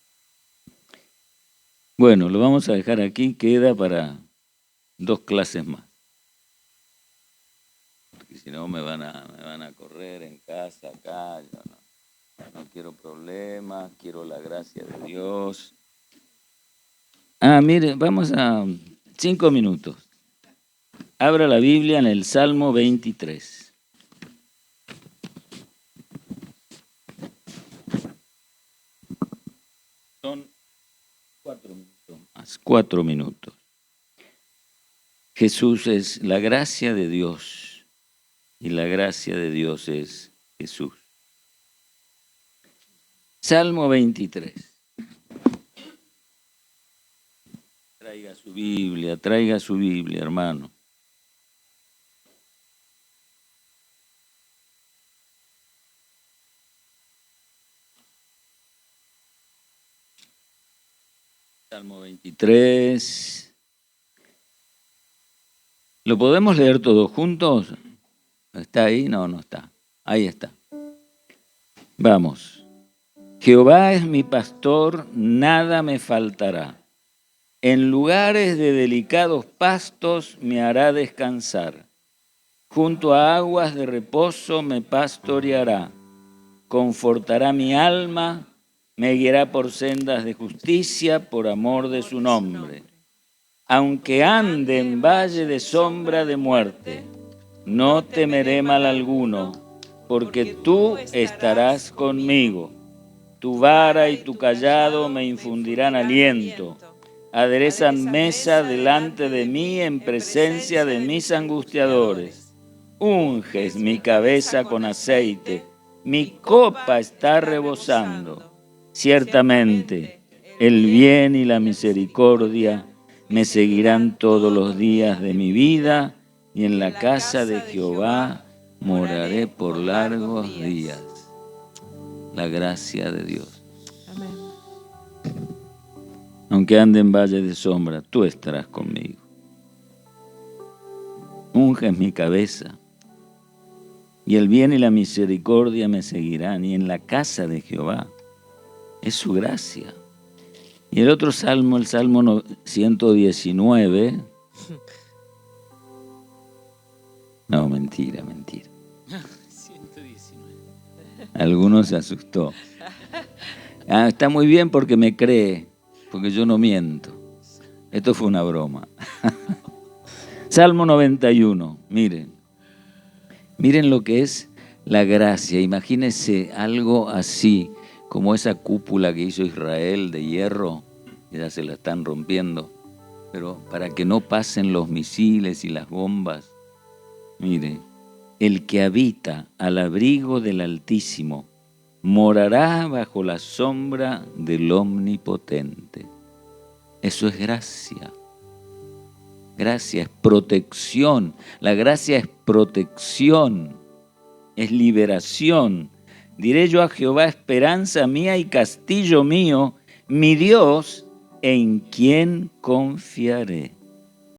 Bueno, lo vamos a dejar aquí, queda para 2 clases más. Porque si no me van a correr en casa, acá, yo no quiero problemas, quiero la gracia de Dios. Mire, vamos a 5 minutos. Abra la Biblia en el Salmo 23. Son 4 minutos más, 4 minutos. Jesús es la gracia de Dios y la gracia de Dios es Jesús. Salmo 23. Traiga su Biblia, hermano. Salmo 23. ¿Lo podemos leer todos juntos? ¿Está ahí? No, no está. Ahí está. Vamos. Jehová es mi pastor, nada me faltará. En lugares de delicados pastos me hará descansar. Junto a aguas de reposo me pastoreará. Confortará mi alma, me guiará por sendas de justicia por amor de su nombre. Aunque ande en valle de sombra de muerte, no temeré mal alguno, porque tú estarás conmigo. Tu vara y tu cayado me infundirán aliento. Aderezan mesa delante de mí en presencia de mis angustiadores. Unges mi cabeza con aceite, mi copa está rebosando. Ciertamente, el bien y la misericordia me seguirán todos los días de mi vida, y en la casa de Jehová moraré por largos días. La gracia de Dios. Amén. Aunque ande en valle de sombra, tú estarás conmigo. Unges mi cabeza, y el bien y la misericordia me seguirán, y en la casa de Jehová es su gracia. Y el otro salmo, el Salmo 119. No, mentira. 119. Algunos se asustó. Está muy bien porque me cree, porque yo no miento. Esto fue una broma. Salmo 91, miren lo que es la gracia. Imagínense algo así, como esa cúpula que hizo Israel de hierro, que ya se la están rompiendo, pero para que no pasen los misiles y las bombas. Mire, el que habita al abrigo del Altísimo morará bajo la sombra del Omnipotente. Eso es gracia. Gracia es protección. La gracia es protección, es liberación. Diré yo a Jehová, esperanza mía y castillo mío, mi Dios, en quien confiaré.